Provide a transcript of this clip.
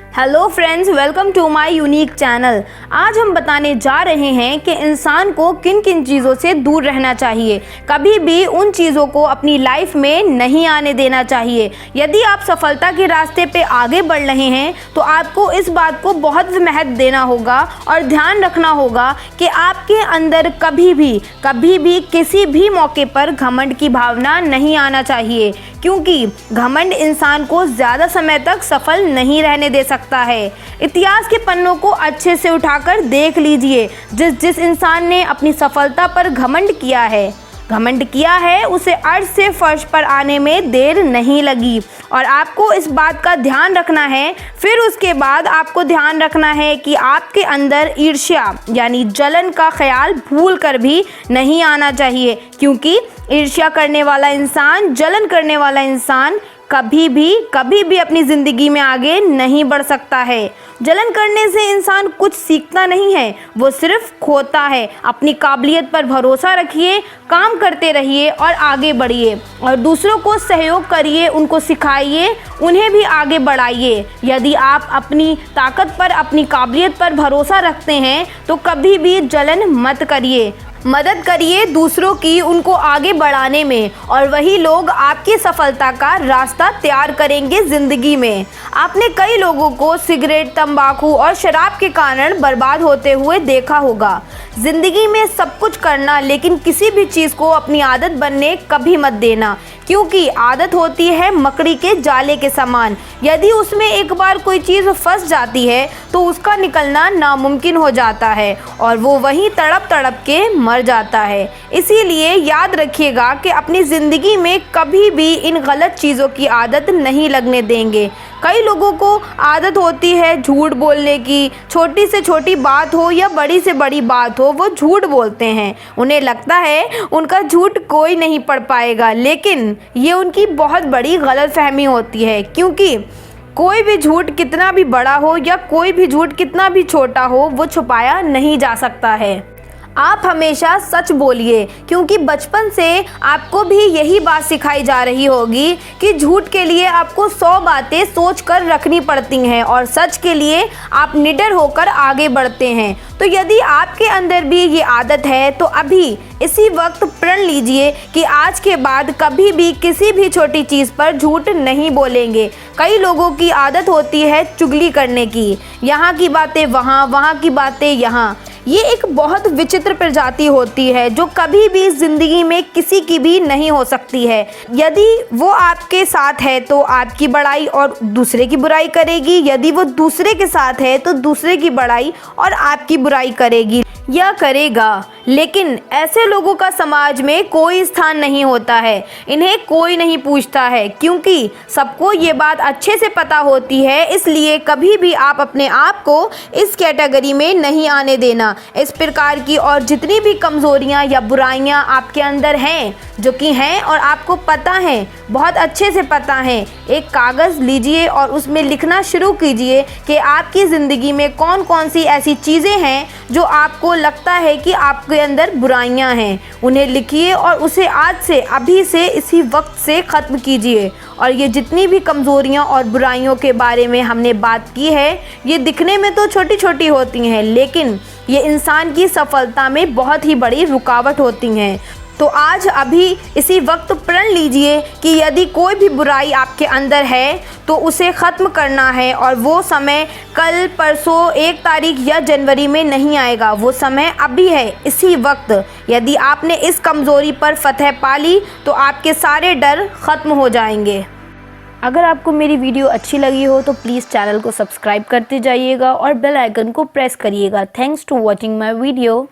Hello friends, welcome to my unique channel. आज हम बताने जा रहे हैं कि इंसान को किन किन चीज़ों से दूर रहना चाहिए। कभी भी उन चीज़ों को अपनी लाइफ में नहीं आने देना चाहिए। यदि आप सफलता के रास्ते पे आगे बढ़ रहे हैं तो आपको इस बात को बहुत महत्व देना होगा और ध्यान रखना होगा कि आपके अंदर कभी भी किसी भी मौके पर घमंड की भावना नहीं आना चाहिए, क्योंकि घमंड इंसान को ज़्यादा समय तक सफल नहीं रहने दे सकता है। इतिहास के पन्नों को अच्छे से उठाकर देख लीजिए। जिस इंसान ने अपनी सफलता पर घमंड किया है उसे अर्श से फर्श पर आने में देर नहीं लगी। और आपको इस बात का ध्यान रखना है। फिर उसके बाद आपको ध्यान रखना है कि आपके अंदर ईर्ष्या यानी जलन का ख्याल भूल कर भी नहीं आना चाहिए, क्योंकि ईर्ष्या करने वाला इंसान, जलन करने वाला इंसान कभी भी अपनी ज़िंदगी में आगे नहीं बढ़ सकता है। जलन करने से इंसान कुछ सीखता नहीं है, वो सिर्फ खोता है। अपनी काबिलियत पर भरोसा रखिए, काम करते रहिए और आगे बढ़िए और दूसरों को सहयोग करिए, उनको सिखाइए, उन्हें भी आगे बढ़ाइए। यदि आप अपनी ताकत पर, अपनी काबिलियत पर भरोसा रखते हैं तो कभी भी जलन मत करिए। मदद करिए दूसरों की, उनको आगे बढ़ाने में, और वही लोग आपकी सफलता का रास्ता तैयार करेंगे ज़िंदगी में। आपने कई लोगों को सिगरेट, तंबाकू और शराब के कारण बर्बाद होते हुए देखा होगा। ज़िंदगी में सब कुछ करना, लेकिन किसी भी चीज़ को अपनी आदत बनने कभी मत देना, क्योंकि आदत होती है मकड़ी के जाले के समान। यदि उसमें एक बार कोई चीज़ फंस जाती है तो उसका निकलना नामुमकिन हो जाता है और वो वहीं तड़प के मर जाता है। इसीलिए याद रखिएगा कि अपनी ज़िंदगी में कभी भी इन गलत चीज़ों की आदत नहीं लगने देंगे। कई लोगों को आदत होती है झूठ बोलने की। छोटी से छोटी बात हो या बड़ी से बड़ी बात हो, वो झूठ बोलते हैं। उन्हें लगता है उनका झूठ कोई नहीं पढ़ पाएगा, लेकिन ये उनकी बहुत बड़ी गलतफहमी होती है, क्योंकि कोई भी झूठ कितना भी बड़ा हो या कोई भी झूठ कितना भी छोटा हो, वो छुपाया नहीं जा सकता है। आप हमेशा सच बोलिए, क्योंकि बचपन से आपको भी यही बात सिखाई जा रही होगी कि झूठ के लिए आपको 100 बातें सोच कर रखनी पड़ती हैं और सच के लिए आप निडर होकर आगे बढ़ते हैं। तो यदि आपके अंदर भी ये आदत है तो अभी इसी वक्त प्रण लीजिए कि आज के बाद कभी भी किसी भी छोटी चीज़ पर झूठ नहीं बोलेंगे। कई लोगों की आदत होती है चुगली करने की, यहाँ की बातें वहाँ, वहाँ की बातें यहाँ। ये एक बहुत विचित्र प्रजाति होती है जो कभी भी ज़िंदगी में किसी की भी नहीं हो सकती है। यदि वो आपके साथ है तो आपकी बड़ाई और दूसरे की बुराई करेगी, यदि वो दूसरे के साथ है तो दूसरे की बड़ाई और आपकी बुराई करेगी या करेगा। लेकिन ऐसे लोगों का समाज में कोई स्थान नहीं होता है, इन्हें कोई नहीं पूछता है, क्योंकि सबको ये बात अच्छे से पता होती है। इसलिए कभी भी आप अपने आप को इस कैटेगरी में नहीं आने देना। इस प्रकार की और जितनी भी कमज़ोरियां या बुराइयां आपके अंदर हैं, जो कि हैं और आपको पता है, बहुत अच्छे से पता है, एक कागज़ लीजिए और उसमें लिखना शुरू कीजिए कि आपकी ज़िंदगी में कौन कौन सी ऐसी चीज़ें हैं जो आपको लगता है कि आपके अंदर बुराइयां हैं। उन्हें लिखिए और उसे आज से, अभी से, इसी वक्त से ख़त्म कीजिए। और ये जितनी भी कमज़ोरियां और बुराइयों के बारे में हमने बात की है, ये दिखने में तो छोटी छोटी होती हैं, लेकिन ये इंसान की सफलता में बहुत ही बड़ी रुकावट होती हैं। तो आज अभी इसी वक्त प्रण लीजिए कि यदि कोई भी बुराई आपके अंदर है तो उसे ख़त्म करना है, और वो समय कल, परसों, 1 तारीख या जनवरी में नहीं आएगा। वो समय अभी है, इसी वक्त। यदि आपने इस कमज़ोरी पर फतह पा ली तो आपके सारे डर ख़त्म हो जाएंगे। अगर आपको मेरी वीडियो अच्छी लगी हो तो प्लीज़ चैनल को सब्सक्राइब करते जाइएगा और बेल आइकन को प्रेस करिएगा। Thanks to watching my video.